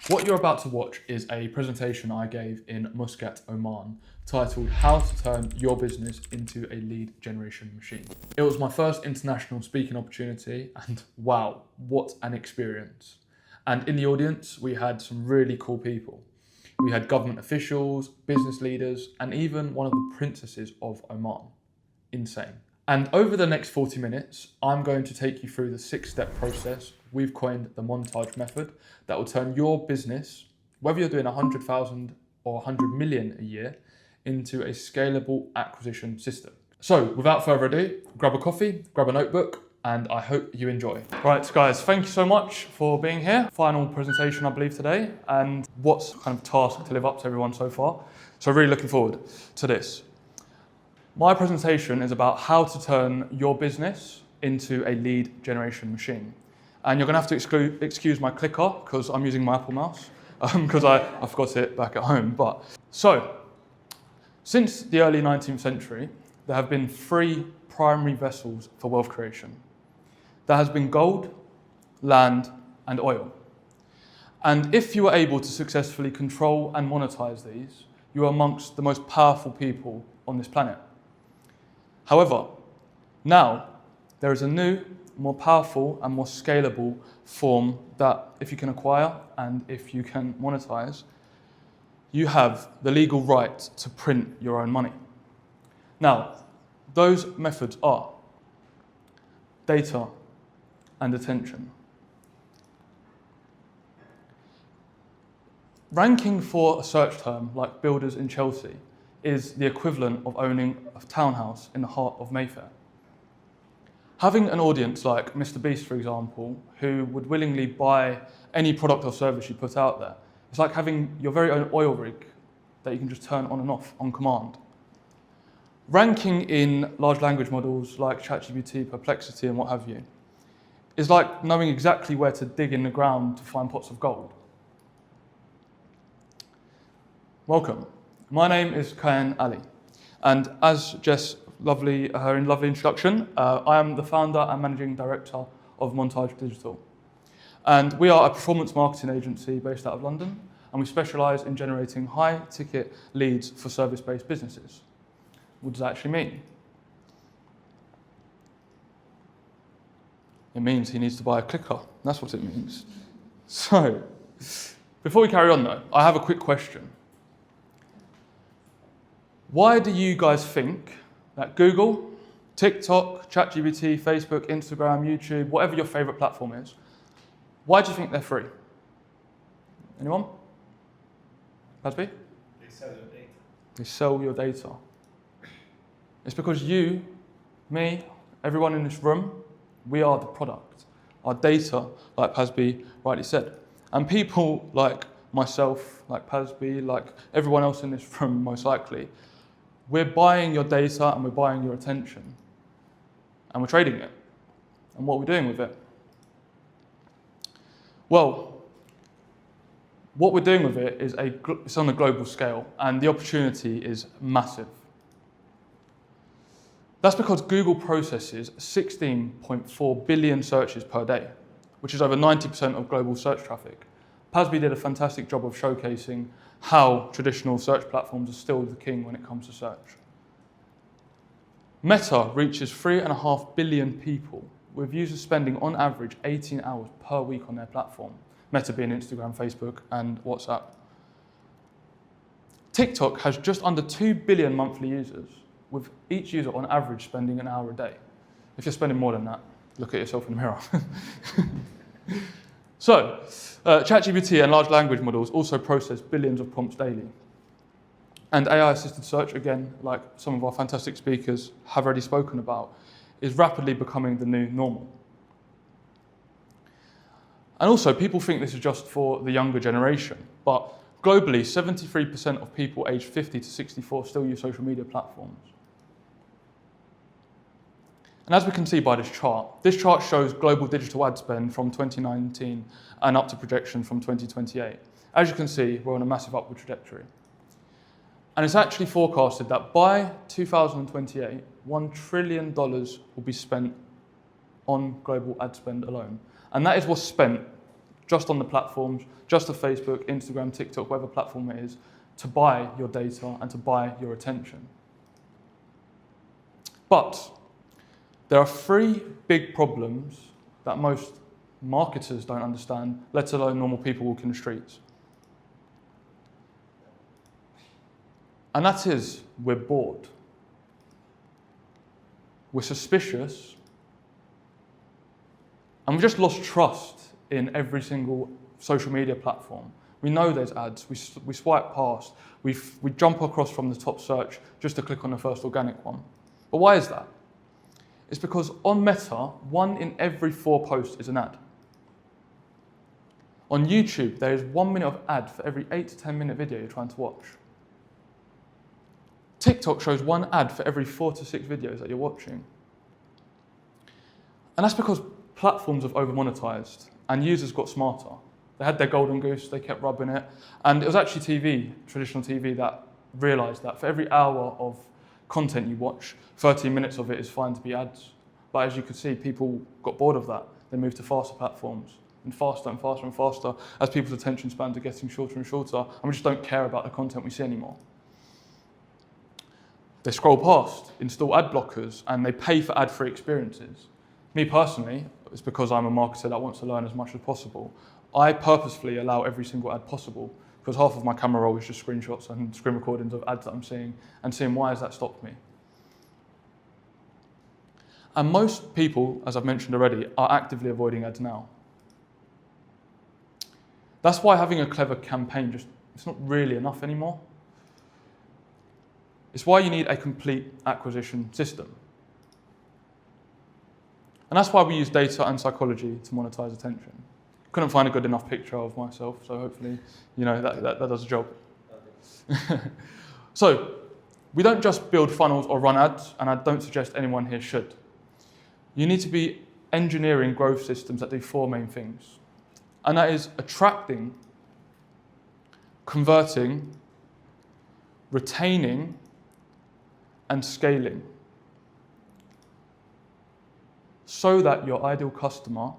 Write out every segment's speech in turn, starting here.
What you're about to watch is a presentation I gave in Muscat, Oman, titled How to Turn Your Business into a Lead Generation Machine. It was my first international speaking opportunity, and wow, what an experience. And in the audience, we had some really cool people. We had government officials, business leaders, and even one of the princesses of Oman. Insane. And over the next 40 minutes, I'm going to take you through the 6-step process we've coined the Montaj Method that will turn your business, whether you're doing 100,000 or 100 million a year, into a scalable acquisition system. So without further ado, grab a coffee, grab a notebook, and I hope you enjoy. Right, guys, thank you so much for being here. Final presentation, I believe, today, and what's kind of task to live up to everyone so far. So really looking forward to this. My presentation is about how to turn your business into a lead generation machine. And you're gonna have to excuse my clicker because I'm using my Apple mouse because I forgot it back at home. But so, since the early 19th century, there have been 3 primary vessels for wealth creation. There has been gold, land, and oil. And if you are able to successfully control and monetize these, you are amongst the most powerful people on this planet. However, now there is a new, more powerful and more scalable form that if you can acquire and if you can monetize, you have the legal right to print your own money. Now, those methods are data and attention. Ranking for a search term like builders in Chelsea is the equivalent of owning a townhouse in the heart of Mayfair. Having an audience like Mr. Beast, for example, who would willingly buy any product or service you put out there, it's like having your very own oil rig that you can just turn on and off on command. Ranking in large language models like ChatGPT, Perplexity, and what have you, is like knowing exactly where to dig in the ground to find pots of gold. Welcome. My name is Kayan Ali, and as Jess her lovely introduction, I am the founder and managing director of Montaj Digital. And we are a performance marketing agency based out of London, and we specialize in generating high-ticket leads for service-based businesses. What does that actually mean? It means he needs to buy a clicker. That's what it means. So, before we carry on though, I have a quick question. Why do you guys think that Google, TikTok, ChatGPT, Facebook, Instagram, YouTube, whatever your favorite platform is, why do you think they're free? Anyone? Pasby? They sell your data. They sell your data. It's because you, me, everyone in this room, we are the product. Our data, like Pasby rightly said. And people like myself, like Pasby, like everyone else in this room most likely, we're buying your data and we're buying your attention. And we're trading it. And what are we doing with it? Well, what we're doing with it is it's on a global scale, and the opportunity is massive. That's because Google processes 16.4 billion searches per day, which is over 90% of global search traffic. Pasby did a fantastic job of showcasing how traditional search platforms are still the king when it comes to search. Meta reaches 3.5 billion people, with users spending on average 18 hours per week on their platform. Meta being Instagram, Facebook, and WhatsApp. TikTok has just under 2 billion monthly users, with each user on average spending an hour a day. If you're spending more than that, look at yourself in the mirror. So, ChatGPT and large language models also process billions of prompts daily. And AI-assisted search, again, like some of our fantastic speakers have already spoken about, is rapidly becoming the new normal. And also, people think this is just for the younger generation, but globally, 73% of people aged 50 to 64 still use social media platforms. And as we can see by this chart shows global digital ad spend from 2019 and up to projections from 2028. As you can see, we're on a massive upward trajectory. And it's actually forecasted that by 2028, $1 trillion will be spent on global ad spend alone. And that is what's spent just on the platforms, just to Facebook, Instagram, TikTok, whatever platform it is, to buy your data and to buy your attention. But there are three big problems that most marketers don't understand, let alone normal people walking the streets. And that is, we're bored. We're suspicious. And we've just lost trust in every single social media platform. We know there's ads. We swipe past. We jump across from the top search just to click on the first organic one. But why is that? It's because on Meta, 1 in every 4 posts is an ad. On YouTube, there is 1 minute of ad for every 8 to 10 minute video you're trying to watch. TikTok shows 1 ad for every 4 to 6 videos that you're watching. And that's because platforms have over-monetized and users got smarter. They had their golden goose, they kept rubbing it. And it was actually TV, traditional TV, that realized that for every hour of content you watch, 13 minutes of it is fine to be ads. But as you could see, people got bored of that. They moved to faster platforms, and faster and faster and faster as people's attention spans are getting shorter and shorter, and we just don't care about the content we see anymore. They scroll past, install ad blockers, and they pay for ad-free experiences. Me personally, it's because I'm a marketer that wants to learn as much as possible. I purposefully allow every single ad possible, because half of my camera roll is just screenshots and screen recordings of ads that I'm seeing, and seeing why has that stopped me. And most people, as I've mentioned already, are actively avoiding ads now. That's why having a clever campaign it's not really enough anymore. It's why you need a complete acquisition system. And that's why we use data and psychology to monetize attention. Couldn't find a good enough picture of myself, so hopefully, that does the job. So, we don't just build funnels or run ads, and I don't suggest anyone here should. You need to be engineering growth systems that do 4 main things. And that is attracting, converting, retaining, and scaling. So that your ideal customer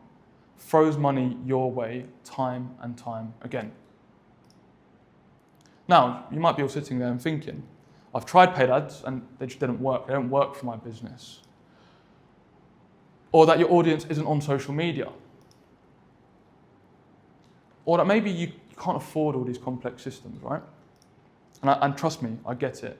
throws money your way time and time again. Now, you might be all sitting there and thinking, I've tried paid ads and they just didn't work. They don't work for my business. Or that your audience isn't on social media. Or that maybe you can't afford all these complex systems, right? And trust me, I get it.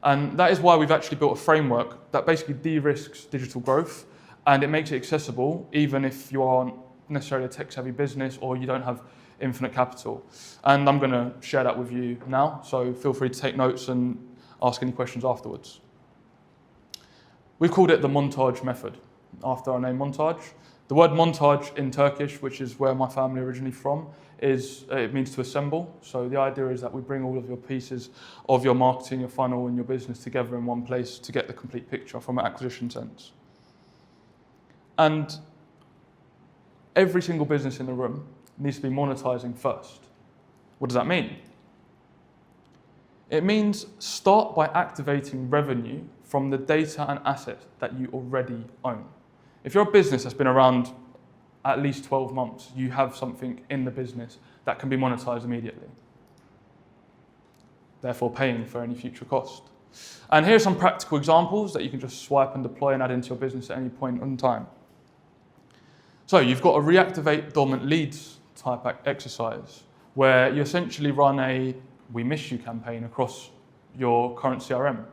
And that is why we've actually built a framework that basically de-risks digital growth, and it makes it accessible even if you aren't necessarily a tech-savvy business or you don't have infinite capital. And I'm going to share that with you now, so feel free to take notes and ask any questions afterwards. We've called it the Montaj Method, after our name Montaj. The word montage in Turkish, which is where my family originally from, it means to assemble. So the idea is that we bring all of your pieces of your marketing, your funnel, and your business together in one place to get the complete picture from an acquisition sense. And every single business in the room needs to be monetizing first. What does that mean? It means start by activating revenue from the data and assets that you already own. If you're a business that's been around at least 12 months, you have something in the business that can be monetized immediately, therefore paying for any future cost. And here are some practical examples that you can just swipe and deploy and add into your business at any point in time. So you've got a reactivate dormant leads type exercise where you essentially run a "we miss you" campaign across your current CRM.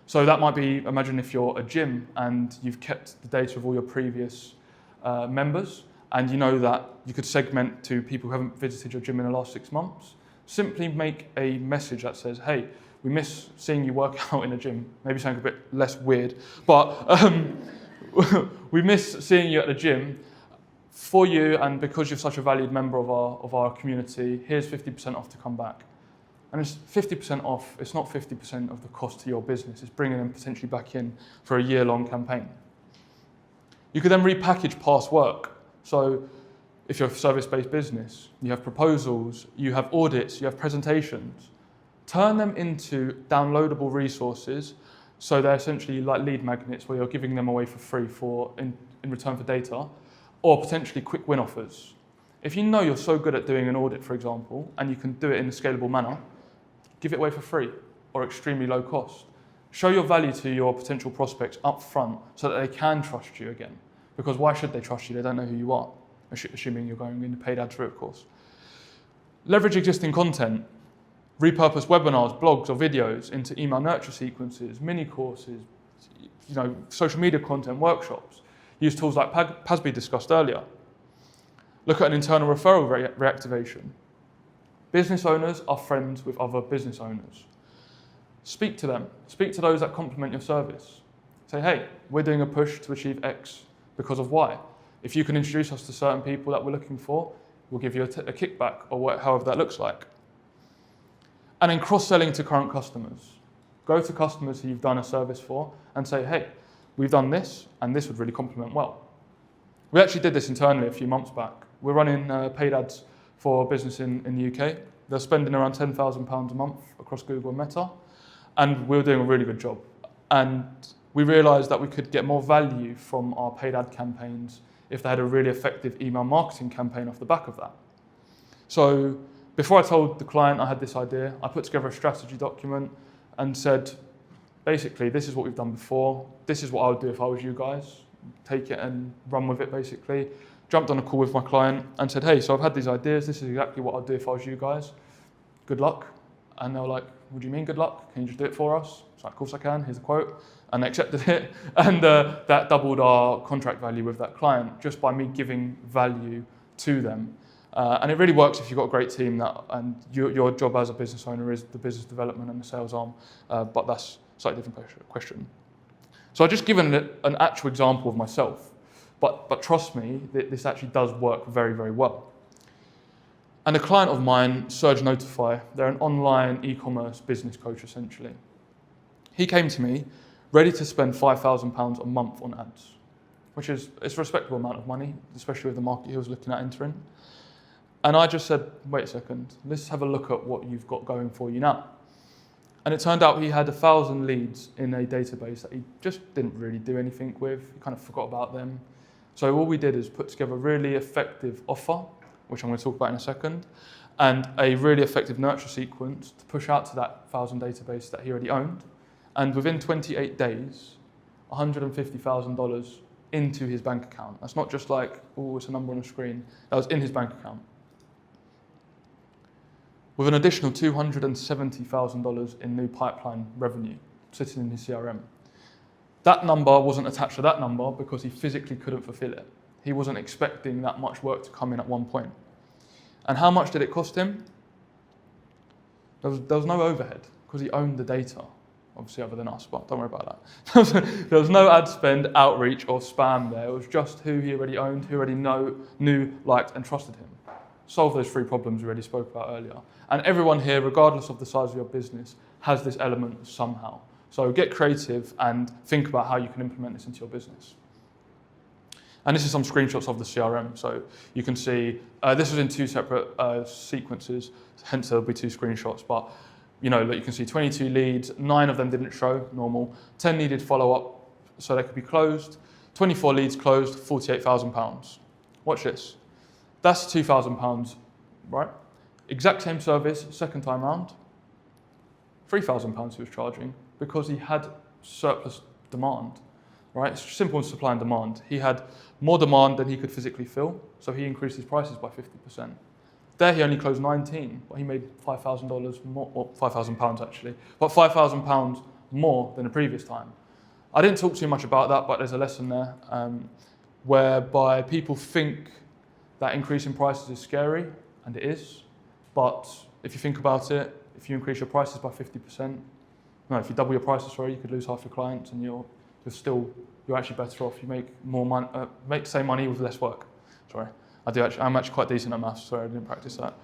So that might be, imagine if you're a gym and you've kept the data of all your previous members, and you know that you could segment to people who haven't visited your gym in the last 6 months. Simply make a message that says, hey, we miss seeing you work out in a gym. Maybe something a bit less weird, but we miss seeing you at the gym. For you, and because you're such a valued member of our community, here's 50% off to come back. And it's 50% off, it's not 50% of the cost to your business, it's bringing them potentially back in for a year-long campaign. You could then repackage past work. So if you're a service-based business, you have proposals, you have audits, you have presentations. Turn them into downloadable resources, so they're essentially like lead magnets where you're giving them away for free in return for data, or potentially quick win offers. If you know you're so good at doing an audit, for example, and you can do it in a scalable manner, give it away for free or extremely low cost. Show your value to your potential prospects up front so that they can trust you again. Because why should they trust you? They don't know who you are, assuming you're going into paid ads route, of course. Leverage existing content. Repurpose webinars, blogs, or videos into email nurture sequences, mini courses, social media content, workshops. Use tools like PASB discussed earlier. Look at an internal referral reactivation. Business owners are friends with other business owners. Speak to them. Speak to those that complement your service. Say, hey, we're doing a push to achieve X because of Y. If you can introduce us to certain people that we're looking for, we'll give you a kickback or however that looks like. And then cross-selling to current customers. Go to customers who you've done a service for and say, hey, we've done this and this would really complement well. We actually did this internally a few months back. We're running paid ads for a business in the UK. They're spending around £10,000 a month across Google and Meta, and we're doing a really good job. And we realised that we could get more value from our paid ad campaigns if they had a really effective email marketing campaign off the back of that. So before I told the client I had this idea, I put together a strategy document and said, basically, this is what we've done before. This is what I would do if I was you guys. Take it and run with it, basically. Jumped on a call with my client and said, hey, so I've had these ideas. This is exactly what I'd do if I was you guys. Good luck. And they were like, what do you mean good luck? Can you just do it for us? I was like, of course I can. Here's the quote. And they accepted it. And that doubled our contract value with that client just by me giving value to them. And it really works if you've got a great team and your job as a business owner is the business development and the sales arm. But that's a slightly different question. So I've just given an actual example of myself. But trust me, this actually does work very, very well. And a client of mine, Surge Notify, they're an online e-commerce business coach essentially. He came to me ready to spend £5,000 a month on ads, which is a respectable amount of money, especially with the market he was looking at entering. And I just said, wait a second, let's have a look at what you've got going for you now. And it turned out he had 1,000 leads in a database that he just didn't really do anything with. He kind of forgot about them. So all we did is put together a really effective offer, which I'm going to talk about in a second, and a really effective nurture sequence to push out to that 1,000 database that he already owned. And within 28 days, $150,000 into his bank account. That's not just like, oh, it's a number on a screen. That was in his bank account. With an additional $270,000 in new pipeline revenue sitting in his CRM. That number wasn't attached to that number because he physically couldn't fulfill it. He wasn't expecting that much work to come in at one point. And how much did it cost him? There was no overhead because he owned the data, obviously other than us, but don't worry about that. There was no ad spend, outreach, or spam there. It was just who he already owned, who already knew, liked, and trusted him. Solve those 3 problems we already spoke about earlier. And everyone here, regardless of the size of your business, has this element somehow. So get creative and think about how you can implement this into your business. And this is some screenshots of the CRM. So you can see this was in 2 separate sequences, hence there'll be 2 screenshots. But you can see 22 leads, 9 of them didn't show, normal. 10 needed follow-up, so they could be closed. 24 leads closed, £48,000. Watch this. That's £2,000, right? Exact same service, second time round. £3,000 he was charging because he had surplus demand, right? It's simple supply and demand. He had more demand than he could physically fill, so he increased his prices by 50%. There he only closed 19, but he made $5,000 more, or £5,000 actually, but £5,000 more than the previous time. I didn't talk too much about that, but there's a lesson there whereby people think that increasing prices is scary, and it is. But if you think about it, if you increase your prices by 50%, if you double your prices, you could lose half your clients, and you're actually better off. You make more money, make the same money with less work. Sorry, I'm actually quite decent at maths. Sorry, I didn't practice that.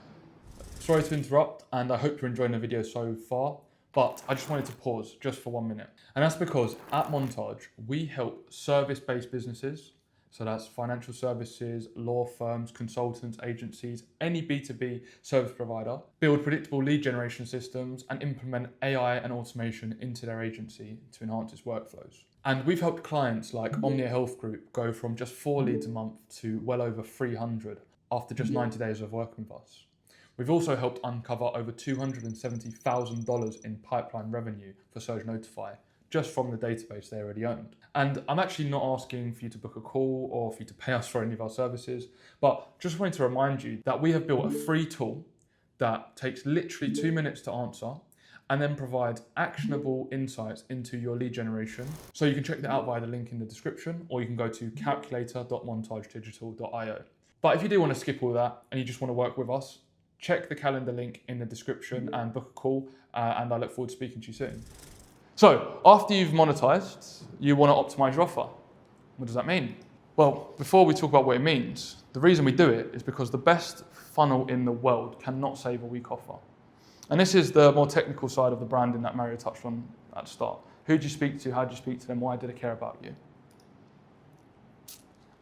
Sorry to interrupt, and I hope you're enjoying the video so far. But I just wanted to pause just for 1 minute, and that's because at Montaj we help service-based businesses. So that's financial services, law firms, consultants, agencies, any B2B service provider, build predictable lead generation systems and implement AI and automation into their agency to enhance its workflows. And we've helped clients like Omnia Health Group go from just 4 leads a month to well over 300 after just 90 days of working with us. We've also helped uncover over $270,000 in pipeline revenue for Surge Notify, just from the database they already owned. And I'm actually not asking for you to book a call or for you to pay us for any of our services, but just wanted to remind you that we have built a free tool that takes literally 2 minutes to answer and then provides actionable insights into your lead generation. So you can check that out via the link in the description, or you can go to calculator.montagedigital.io. But if you do want to skip all that and you just want to work with us, check the calendar link in the description and book a call, and I look forward to speaking to you soon. So, after you've monetized, you want to optimize your offer. What does that mean? Well, before we talk about what it means, the reason we do it is because the best funnel in the world cannot save a weak offer. And this is the more technical side of the branding that Mario touched on at the start. Who do you speak to? How do you speak to them? Why do they care about you?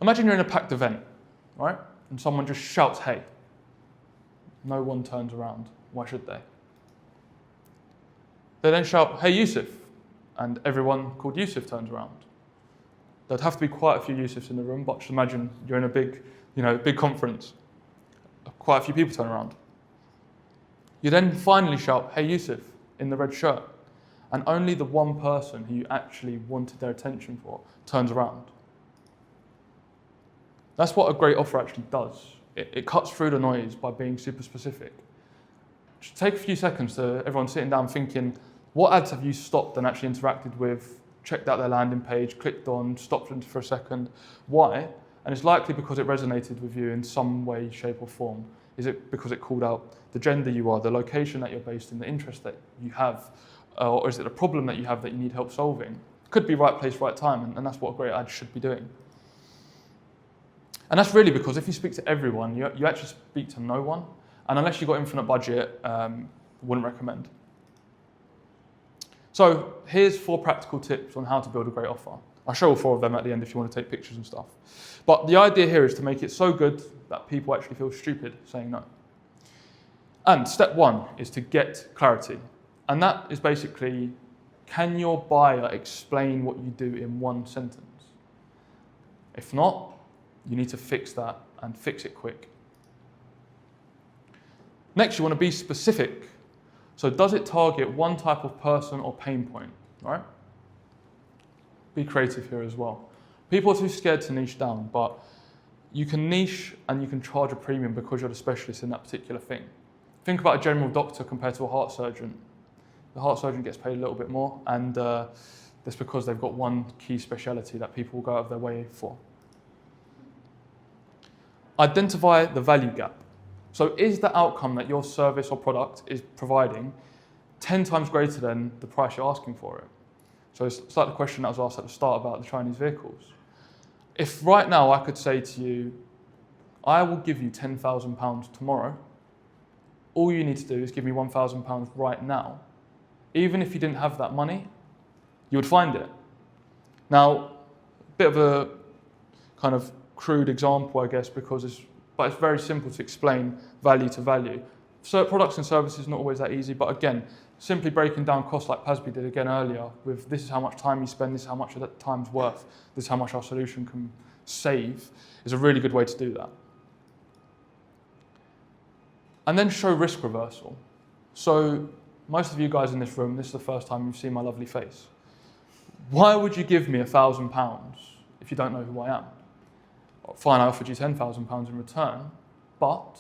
Imagine you're in a packed event, right? And someone just shouts, "Hey." No one turns around. Why should they? They then shout, "Hey, Yusuf," and everyone called Yusuf turns around. There'd have to be quite a few Yusufs in the room, but just imagine you're in a big conference. Quite a few people turn around. You then finally shout, "Hey, Yusuf," in the red shirt, and only the one person who you actually wanted their attention for turns around. That's what a great offer actually does. It cuts through the noise by being super specific. Just take a few seconds to everyone sitting down thinking, what ads have you stopped and actually interacted with, checked out their landing page, clicked on, stopped them for a second? Why? And it's likely because it resonated with you in some way, shape or form. Is it because it called out the gender you are, the location that you're based in, the interest that you have, or is it a problem that you have that you need help solving? Could be right place, right time, and that's what a great ad should be doing. And that's really because if you speak to everyone, you actually speak to no one. And unless you've got infinite budget, wouldn't recommend. So here's 4 practical tips on how to build a great offer. I'll show all 4 of them at the end if you want to take pictures and stuff. But the idea here is to make it so good that people actually feel stupid saying no. And step 1 is to get clarity. And that is basically, can your buyer explain what you do in 1 sentence? If not, you need to fix that and fix it quick. Next, you want to be specific. So does it target one type of person or pain point, right? Be creative here as well. People are too scared to niche down, but you can niche and you can charge a premium because you're the specialist in that particular thing. Think about a general doctor compared to a heart surgeon. The heart surgeon gets paid a little bit more, and that's because they've got one key speciality that people will go out of their way for. Identify the value gap. So is the outcome that your service or product is providing 10 times greater than the price you're asking for it? So it's like the question that was asked at the start about the Chinese vehicles. If right now I could say to you, I will give you £10,000 tomorrow, all you need to do is give me £1,000 right now. Even if you didn't have that money, you would find it. Now, a bit of a kind of crude example, I guess, but it's very simple to explain value to value. So products and services not always that easy, but again, simply breaking down costs like Pasby did again earlier, with this is how much time you spend, this is how much of that time's worth, this is how much our solution can save, is a really good way to do that. And then show risk reversal. So most of you guys in this room, this is the first time you've seen my lovely face. Why would you give me £1,000 if you don't know who I am? Fine, I offered you £10,000 in return, but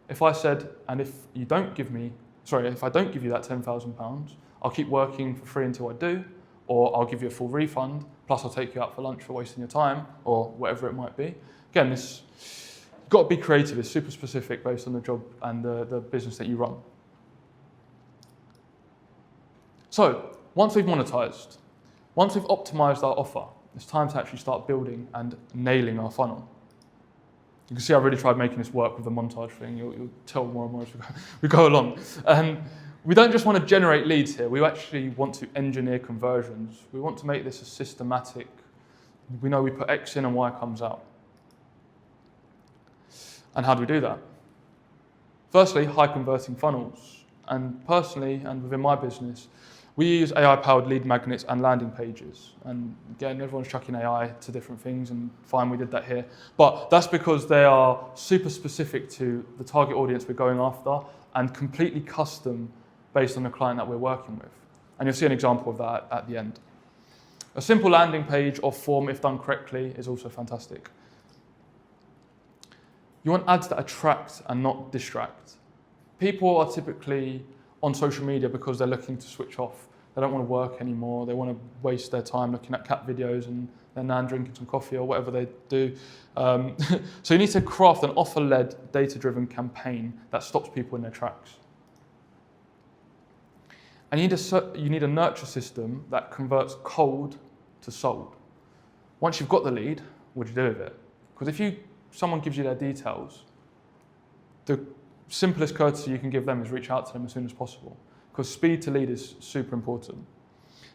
if I said, and if I don't give you that £10,000, I'll keep working for free until I do, or I'll give you a full refund, plus I'll take you out for lunch for wasting your time, or whatever it might be. Again, you've got to be creative. It's super specific based on the job and the business that you run. So once we've monetized, once we've optimized our offer, it's time to actually start building and nailing our funnel. You can see I really tried making this work with the montage thing. You'll tell more and more as we go along. We don't just want to generate leads here. We actually want to engineer conversions. We want to make this a systematic. We know we put X in and Y comes out. And how do we do that? Firstly, high converting funnels. And personally, and within my business, We use AI-powered lead magnets and landing pages. And again, everyone's chucking AI to different things, and fine, we did that here. But that's because they are super specific to the target audience we're going after and completely custom based on the client that we're working with. And you'll see an example of that at the end. A simple landing page or form, if done correctly, is also fantastic. You want ads that attract and not distract. People are typically on social media because they're looking to switch off. They don't want to work anymore. They want to waste their time looking at cat videos and their nan drinking some coffee or whatever they do. So you need to craft an offer-led, data-driven campaign that stops people in their tracks. And you need a nurture system that converts cold to sold. Once you've got the lead, what do you do with it? Because if someone gives you their details, the simplest courtesy you can give them is reach out to them as soon as possible, because speed to lead is super important.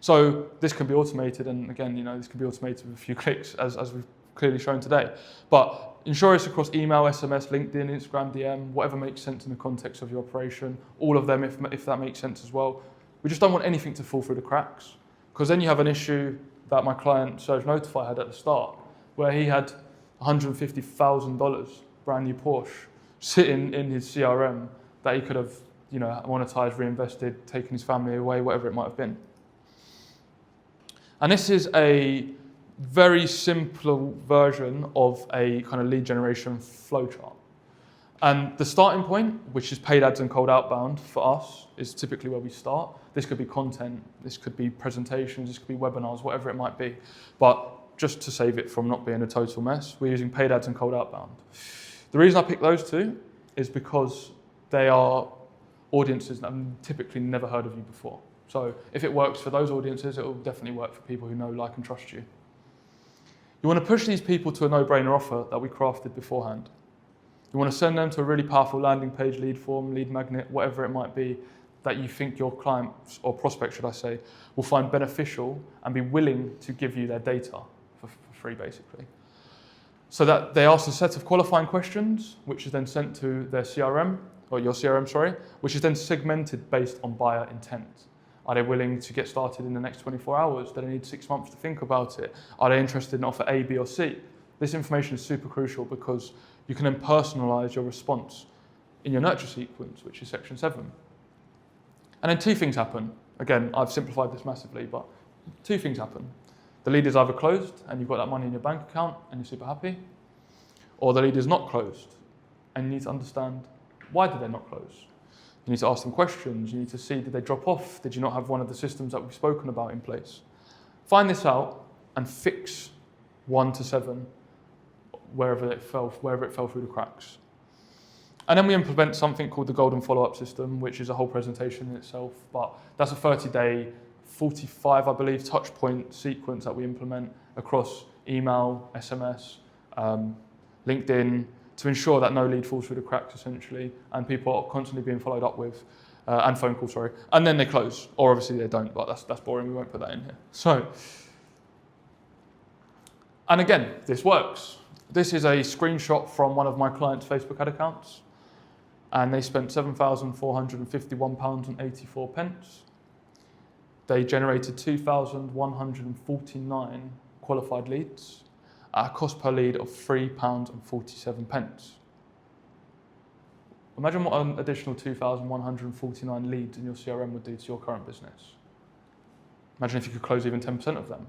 So this can be automated, and again, this can be automated with a few clicks, as we've clearly shown today. But ensure it's across email, SMS, LinkedIn, Instagram, DM, whatever makes sense in the context of your operation, all of them if that makes sense as well. We just don't want anything to fall through the cracks, because then you have an issue that my client Serge Notify had at the start, where he had $150,000 brand new Porsche sitting in his CRM that he could have monetized, reinvested, taken his family away, whatever it might have been. And this is a very simple version of a kind of lead generation flowchart. And the starting point, which is paid ads and cold outbound for us, is typically where we start. This could be content, this could be presentations, this could be webinars, whatever it might be. But just to save it from not being a total mess, we're using paid ads and cold outbound. The reason I picked those two is because they are audiences that have typically never heard of you before. So if it works for those audiences, it will definitely work for people who know, like, and trust you. You want to push these people to a no-brainer offer that we crafted beforehand. You want to send them to a really powerful landing page, lead form, lead magnet, whatever it might be, that you think your client, or prospect should I say, will find beneficial and be willing to give you their data for free, basically. So that they ask a set of qualifying questions, which is then sent to their CRM, or your CRM, sorry, which is then segmented based on buyer intent. Are they willing to get started in the next 24 hours? Do they need 6 months to think about it? Are they interested in offer A, B, or C? This information is super crucial because you can then personalize your response in your nurture sequence, which is section 7. And then two things happen. Again, I've simplified this massively, but two things happen. The lead is either closed and you've got that money in your bank account and you're super happy, or the lead is not closed and you need to understand why did they not close. You need to ask them questions. You need to see, did they drop off? Did you not have one of the systems that we've spoken about in place? Find this out and fix 1 to 7 wherever it fell through the cracks. And then we implement something called the golden follow-up system, which is a whole presentation in itself, but that's a 30-day, 45, I believe, touch point sequence that we implement across email, SMS, LinkedIn, to ensure that no lead falls through the cracks, essentially, and people are constantly being followed up with, and phone calls, sorry, and then they close, or obviously they don't, but that's boring, we won't put that in here. So, and again, this works. This is a screenshot from one of my clients' Facebook ad accounts, and they spent £7,451.84. They generated 2,149 qualified leads at a cost per lead of £3.47. Imagine what an additional 2,149 leads in your CRM would do to your current business. Imagine if you could close even 10% of them.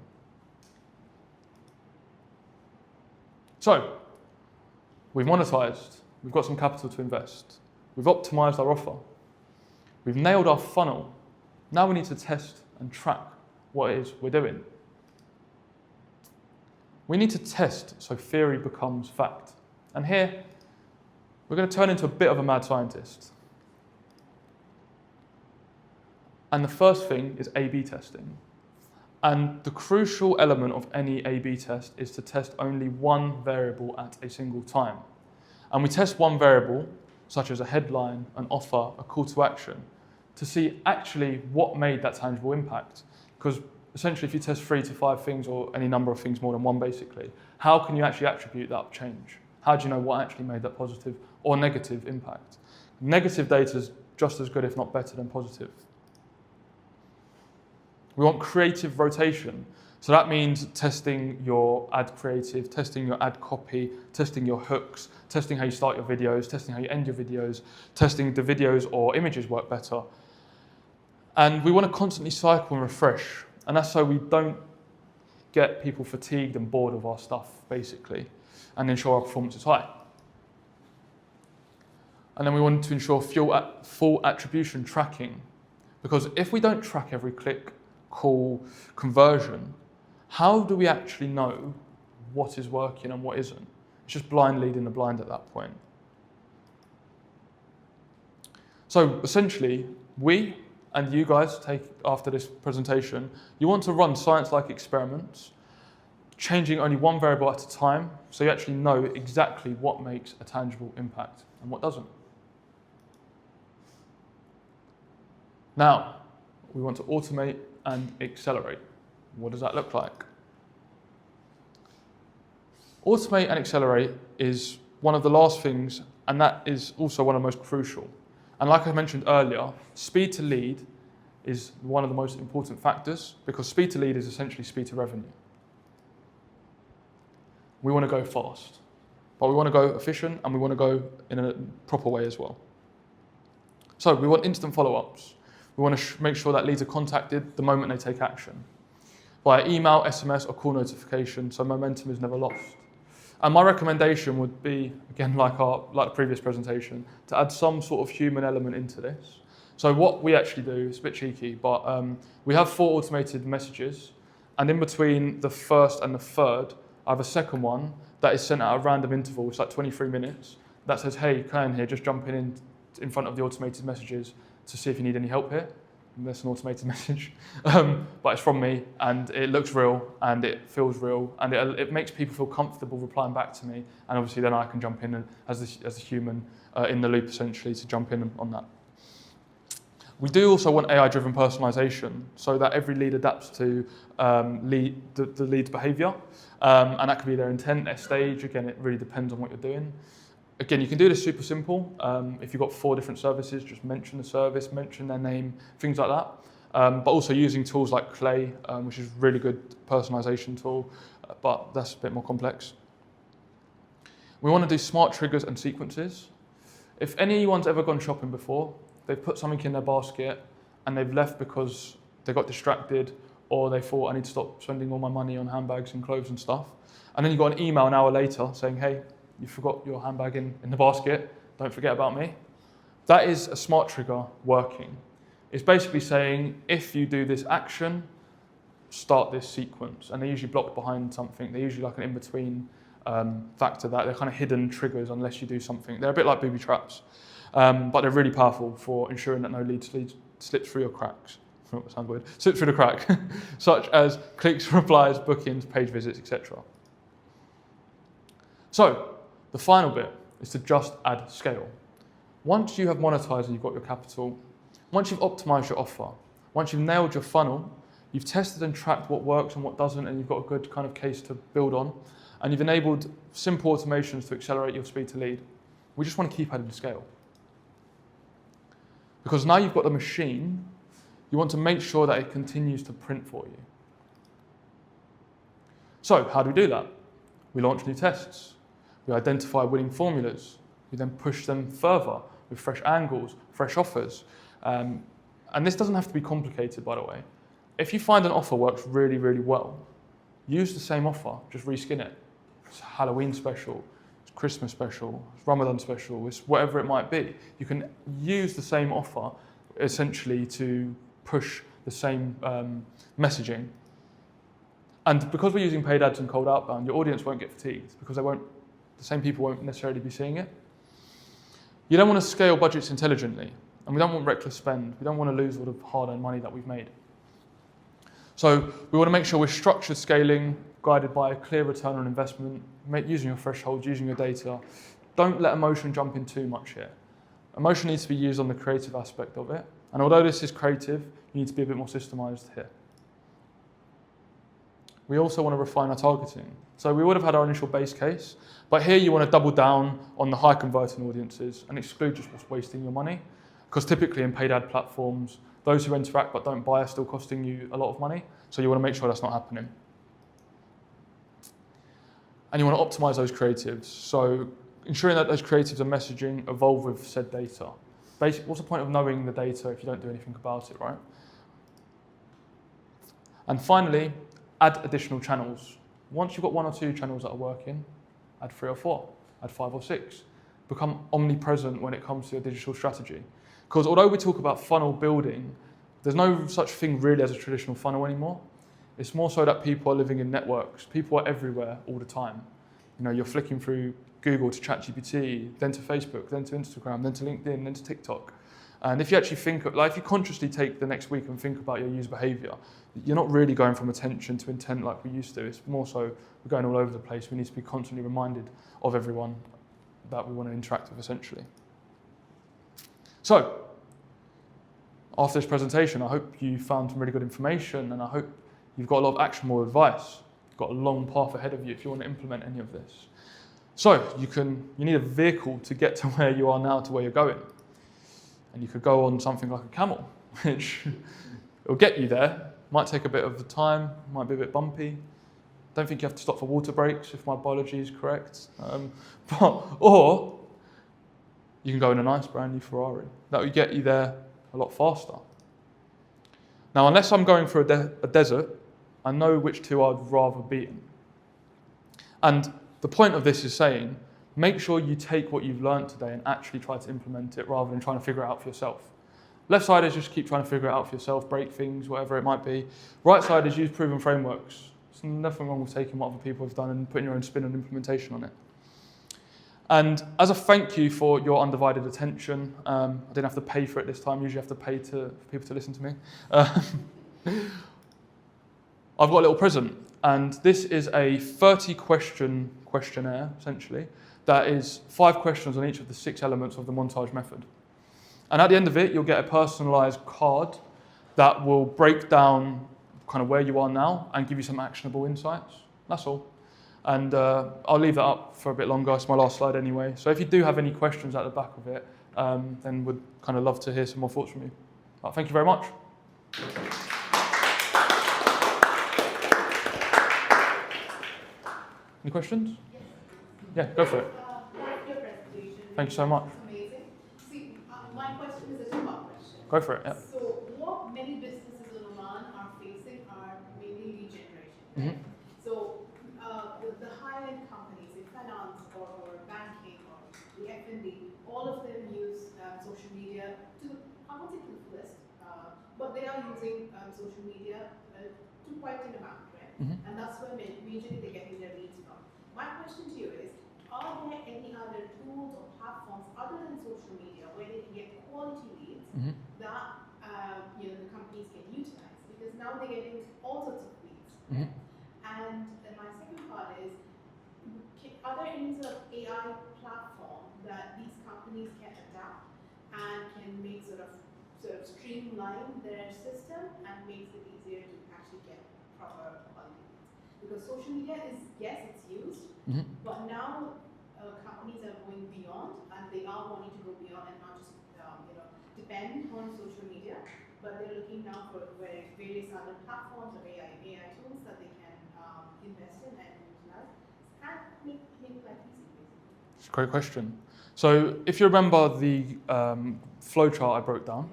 So, we've monetized, we've got some capital to invest, we've optimized our offer, we've nailed our funnel. Now we need to test and track what it is we're doing. We need to test so theory becomes fact. And here, we're going to turn into a bit of a mad scientist. And the first thing is A/B testing. And the crucial element of any A/B test is to test only one variable at a single time. And we test one variable, such as a headline, an offer, a call to action, to see actually what made that tangible impact. Because essentially if you test 3 to 5 things, or any number of things more than one basically, how can you actually attribute that change? How do you know what actually made that positive or negative impact? Negative data is just as good, if not better, than positive. We want creative rotation. So that means testing your ad creative, testing your ad copy, testing your hooks, testing how you start your videos, testing how you end your videos, testing the videos or images work better. And we want to constantly cycle and refresh. And that's so we don't get people fatigued and bored of our stuff, basically, and ensure our performance is high. And then we want to ensure full attribution tracking, because if we don't track every click, call, conversion, how do we actually know what is working and what isn't? It's just blind leading the blind at that point. So essentially, we and you guys take after this presentation, you want to run science-like experiments, changing only one variable at a time, so you actually know exactly what makes a tangible impact and what doesn't. Now, we want to automate and accelerate. What does that look like? Automate and accelerate is one of the last things, and that is also one of the most crucial. And like I mentioned earlier, speed to lead is one of the most important factors, because speed to lead is essentially speed to revenue. We want to go fast, but we want to go efficient and we want to go in a proper way as well. So we want instant follow-ups. We want to make sure that leads are contacted the moment they take action, via email, SMS, or call notification, so momentum is never lost. And my recommendation would be, again, like the previous presentation, to add some sort of human element into this. So what we actually do, it's a bit cheeky, but we have 4 automated messages, and in between the first and the third, I have a second one that is sent at a random interval, it's like 23 minutes, that says, hey, Kyan here, just jumping in front of the automated messages to see if you need any help here. And that's an automated message, but it's from me, and it looks real, and it feels real, and it makes people feel comfortable replying back to me, and obviously then I can jump in as a human in the loop, essentially, to jump in on that. We do also want AI-driven personalization, so that every lead adapts to the lead's behavior, and that could be their intent, their stage. Again, it really depends on what you're doing. Again, you can do this super simple. If you've got 4 different services, just mention the service, mention their name, things like that. But also using tools like Clay, which is a really good personalization tool, but that's a bit more complex. We want to do smart triggers and sequences. If anyone's ever gone shopping before, they've put something in their basket and they've left because they got distracted, or they thought, I need to stop spending all my money on handbags and clothes and stuff. And then you got an email an hour later saying, hey, you forgot your handbag in the basket, don't forget about me. That is a smart trigger working. It's basically saying, if you do this action, start this sequence. And they're usually blocked behind something. They're usually like an in-between factor that they're kind of hidden triggers unless you do something. They're a bit like booby traps, but they're really powerful for ensuring that no lead slips through your cracks. That sounds weird. Slips through the crack, such as clicks, replies, bookings, page visits, etc. So, the final bit is to just add scale. Once you have monetized and you've got your capital, once you've optimized your offer, once you've nailed your funnel, you've tested and tracked what works and what doesn't, and you've got a good kind of case to build on, and you've enabled simple automations to accelerate your speed to lead, we just want to keep adding scale. Because now you've got the machine, you want to make sure that it continues to print for you. So, how do we do that? We launch new tests. We identify winning formulas. We then push them further with fresh angles, fresh offers. And this doesn't have to be complicated, by the way. If you find an offer works really, really well, use the same offer, just reskin it. It's a Halloween special, it's Christmas special, it's Ramadan special, it's whatever it might be. You can use the same offer essentially to push the same messaging. And because we're using paid ads and cold outbound, your audience won't get fatigued because the same people won't necessarily be seeing it. You don't want to scale budgets intelligently, and we don't want reckless spend. We don't want to lose all the hard-earned money that we've made. So we want to make sure we're structured scaling, guided by a clear return on investment, using your thresholds, using your data. Don't let emotion jump in too much here. Emotion needs to be used on the creative aspect of it, and although this is creative, you need to be a bit more systemized here. We also want to refine our targeting. So we would have had our initial base case, but here you want to double down on the high converting audiences and exclude just what's wasting your money. Because typically in paid ad platforms, those who interact but don't buy are still costing you a lot of money. So you want to make sure that's not happening. And you want to optimize those creatives. So ensuring that those creatives and messaging evolve with said data. Basically, what's the point of knowing the data if you don't do anything about it, right? And finally, add additional channels. Once you've got 1 or 2 channels that are working, add 3 or 4, add 5 or 6. Become omnipresent when it comes to your digital strategy. Because although we talk about funnel building, there's no such thing really as a traditional funnel anymore. It's more so that people are living in networks. People are everywhere all the time. You know, you're flicking through Google to ChatGPT, then to Facebook, then to Instagram, then to LinkedIn, then to TikTok. And if you actually think, if you consciously take the next week and think about your user behavior, you're not really going from attention to intent like we used to. It's more so we're going all over the place. We need to be constantly reminded of everyone that we want to interact with, essentially. So, after this presentation, I hope you found some really good information, and I hope you've got a lot of actionable advice. You've got a long path ahead of you if you want to implement any of this. So, you need a vehicle to get to where you are now to where you're going. And you could go on something like a camel, which will get you there. Might take a bit of time, might be a bit bumpy. Don't think you have to stop for water breaks if my biology is correct. Or you can go in a nice brand new Ferrari. That will get you there a lot faster. Now, unless I'm going through a desert, I know which 2 I'd rather be in. And the point of this is saying, make sure you take what you've learned today and actually try to implement it rather than trying to figure it out for yourself. Left side is just keep trying to figure it out for yourself, break things, whatever it might be. Right side is use proven frameworks. There's nothing wrong with taking what other people have done and putting your own spin and implementation on it. And as a thank you for your undivided attention, I didn't have to pay for it this time. Usually I have to pay for people to listen to me. I've got a little present, and this is a 30-question questionnaire, essentially, that is 5 questions on each of the 6 elements of the Montaj Method. And at the end of it, you'll get a personalized card that will break down kind of where you are now and give you some actionable insights. That's all. And I'll leave that up for a bit longer. It's my last slide anyway. So if you do have any questions at the back of it, then we'd kind of love to hear some more thoughts from you. Thank you very much. Any questions? Yes. Yeah, go for it. Your presentation. Thank you so much. Amazing. See, my question is a two-part question. Go for it, yeah. So what many businesses in Oman are facing are mainly lead generation. Mm-hmm. So the high-end companies in finance or banking or the F&B, all of them use social media to, I won't say to the fullest, but they are using social media to quite an amount, right? Mm-hmm. And that's where majorly they're getting their leads from. My question to you is, are there any other tools or platforms other than social media where they can get quality leads Mm-hmm. that the companies can utilize? Because now they're getting all sorts of leads. Mm-hmm. And my second part is, are there any sort of AI platform that these companies can adapt and can make sort of streamline their system and makes it easier to actually get proper quality leads? Because social media is, yes, it's used, Mm-hmm. but now companies are going beyond, and they are wanting to go beyond and not just depend on social media, but they're looking now for various other platforms or AI tools that they can invest in and utilize and make life easy, basically. It's a great question. So if you remember the flowchart I broke down,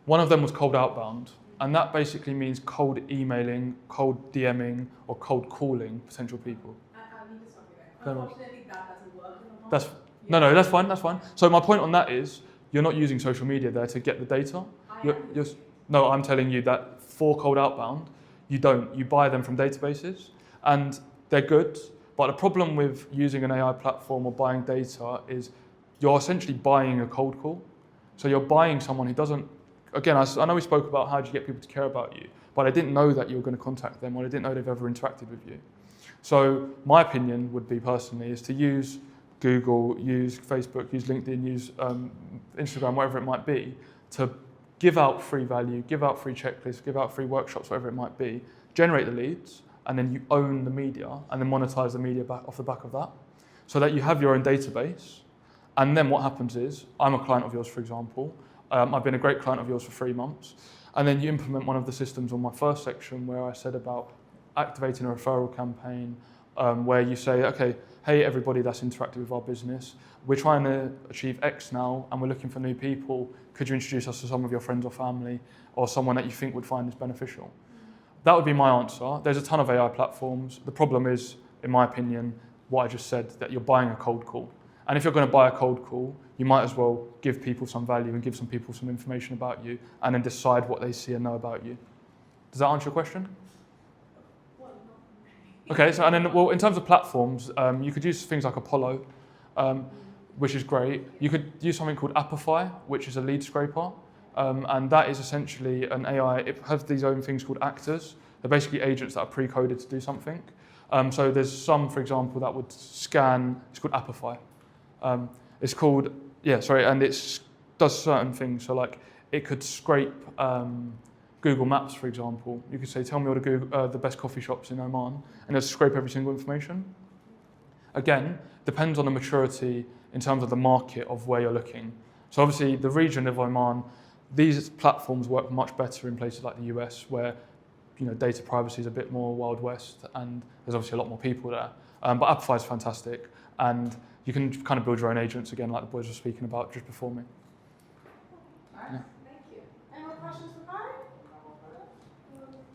one of them was cold outbound, and that basically means cold emailing, cold DMing, or cold calling potential people. I need to stop you there. Unfortunately, that doesn't work in Oman. No, that's fine. So my point on that is, you're not using social media there to get the data. No, I'm telling you that for cold outbound, you buy them from databases, and they're good, but the problem with using an AI platform or buying data is you're essentially buying a cold call. So you're buying someone who doesn't, again, I know we spoke about how do you get people to care about you, but I didn't know that you were going to contact them, or I didn't know they've ever interacted with you. So my opinion would be personally is to use Google, use Facebook, use LinkedIn, use Instagram, whatever it might be, to give out free value, give out free checklists, give out free workshops, whatever it might be, generate the leads, and then you own the media, and then monetize the media back off the back of that, so that you have your own database. And then what happens is, I'm a client of yours, for example, I've been a great client of yours for 3 months. And then you implement one of the systems on my first section where I said about activating a referral campaign where you say, okay, hey, everybody that's interacted with our business, we're trying to achieve X now and we're looking for new people. Could you introduce us to some of your friends or family or someone that you think would find this beneficial? That would be my answer. There's a ton of AI platforms. The problem is, in my opinion, what I just said, that you're buying a cold call. And if you're going to buy a cold call, you might as well give people some value and give some people some information about you and then decide what they see and know about you. Does that answer your question? Okay, so and then, well, in terms of platforms, you could use things like Apollo, which is great. You could use something called Apify, which is a lead scraper, and that is essentially an AI. It has these own things called actors. They're basically agents that are pre-coded to do something. So there's some, for example, that would scan. It's called Apify. It's called and it does certain things. So like it could scrape Google Maps, for example. You could say, tell me all the best coffee shops in Oman, and it'll scrape every single information. Again, depends on the maturity in terms of the market of where you're looking. So obviously the region of Oman, these platforms work much better in places like the US where data privacy is a bit more Wild West and there's obviously a lot more people there. But Apify is fantastic and you can kind of build your own agents again like the boys were speaking about just before me. Alright, Yeah. thank you. Any more questions for Kari?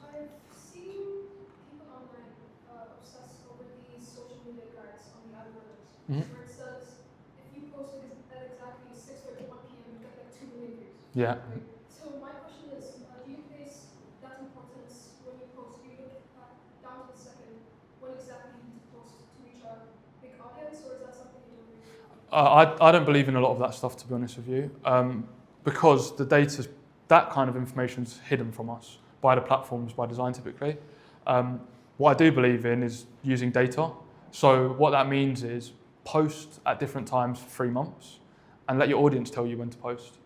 I've seen people online obsess over these social media guides on the algorithms, where it says if you post at exactly 6:31 p.m., you get like 2 million views. Yeah. Right? So my question is, do you place that importance when you post? Do you look down to the second when exactly you need to post to reach a big audience, or is that something you don't really? I don't believe in a lot of that stuff, to be honest with you, because the data, that kind of information is hidden from us by the platforms, by design typically. What I do believe in is using data. So what that means is post at different times for 3 months and let your audience tell you when to post.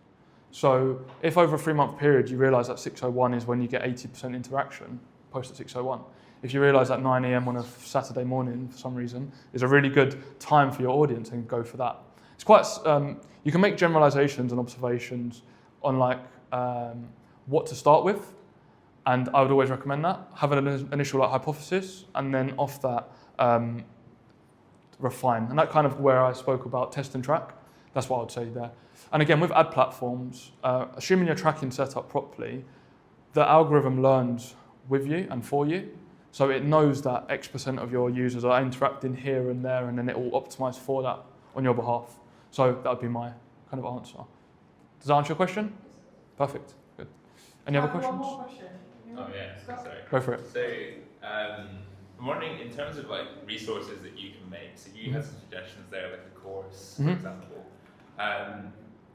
So if over a 3-month period you realise that 6:01 is when you get 80% interaction, post at 6:01. If you realise that 9 a.m. on a Saturday morning for some reason is a really good time for your audience, and go for that. It's quite, you can make generalisations and observations on like what to start with, and I would always recommend that. Have an initial like hypothesis, and then off that refine. And that kind of where I spoke about test and track. That's what I would say there. And again, with ad platforms, assuming your tracking set up properly, the algorithm learns with you and for you. So it knows that X% of your users are interacting here and there, and then it will optimize for that on your behalf. So that would be my kind of answer. Does that answer your question? Perfect. Good. Any other questions? One more question. Oh yeah, sorry. Go for it. So I'm wondering, in terms of like resources that you can make, so you had some suggestions there, like a course, for example.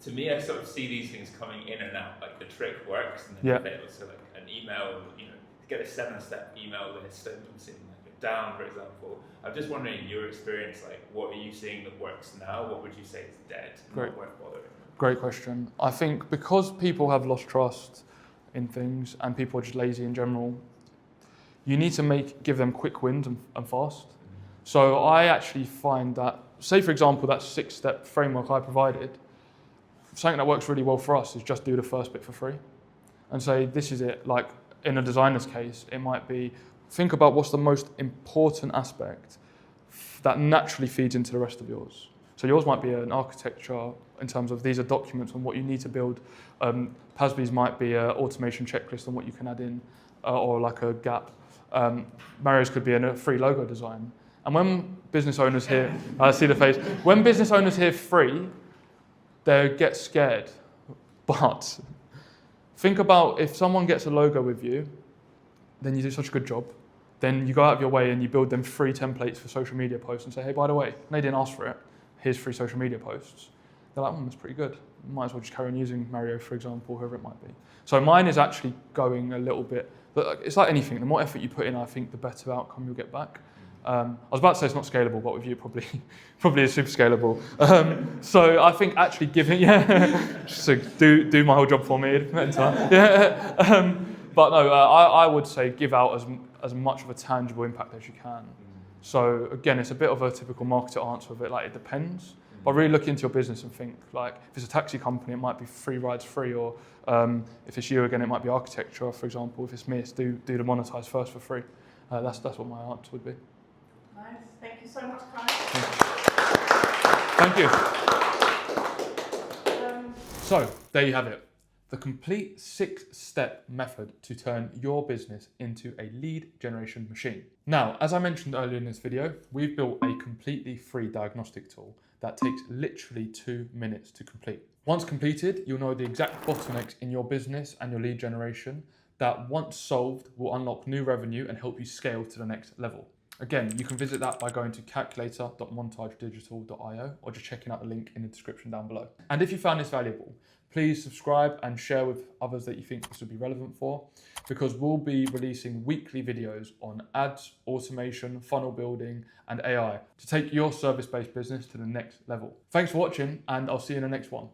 To me, I sort of see these things coming in and out, like the trick works and then it fails. So like an email, to get a 7-step email list and something like it down, for example. I'm just wondering, in your experience, like what are you seeing that works now? What would you say is dead and not worth bothering? Great question. I think because people have lost trust in things and people are just lazy in general, you need to give them quick wins and fast. So I actually find that, say for example, that 6-step framework I provided, something that works really well for us is just do the first bit for free and say, this is it. Like in a designer's case, it might be, think about what's the most important aspect that naturally feeds into the rest of yours. So yours might be an architecture in terms of these are documents on what you need to build. PASB's might be an automation checklist on what you can add in, or like a gap. Mario's could be a free logo design. And when business owners hear, I see the face, when business owners hear free, they get scared. But think about if someone gets a logo with you, then you do such a good job. Then you go out of your way and you build them free templates for social media posts and say, hey, by the way, they didn't ask for it. Here's free social media posts. They're like, that's pretty good. Might as well just carry on using Mario, for example, whoever it might be. So mine is actually going a little bit, but it's like anything. The more effort you put in, I think the better outcome you'll get back. I was about to say it's not scalable, but with you, probably is super scalable. So I think actually giving, just to do my whole job for me. But no, I would say give out as much of a tangible impact as you can. So again, it's a bit of a typical marketer answer of it, like it depends. But really look into your business and think, like, if it's a taxi company, it might be free rides free, or if it's you again, it might be architecture, for example. If it's me, it's do the Monetize first for free. That's what my answer would be. Nice. Thank you so much, Kai. Thank you. So there you have it. The complete 6-step method to turn your business into a lead generation machine. Now, as I mentioned earlier in this video, we've built a completely free diagnostic tool that takes literally 2 minutes to complete. Once completed, you'll know the exact bottlenecks in your business and your lead generation that, once solved, will unlock new revenue and help you scale to the next level. Again, you can visit that by going to calculator.montagedigital.io or just checking out the link in the description down below. And if you found this valuable, please subscribe and share with others that you think this would be relevant for, because we'll be releasing weekly videos on ads, automation, funnel building, and AI to take your service-based business to the next level. Thanks for watching, and I'll see you in the next one.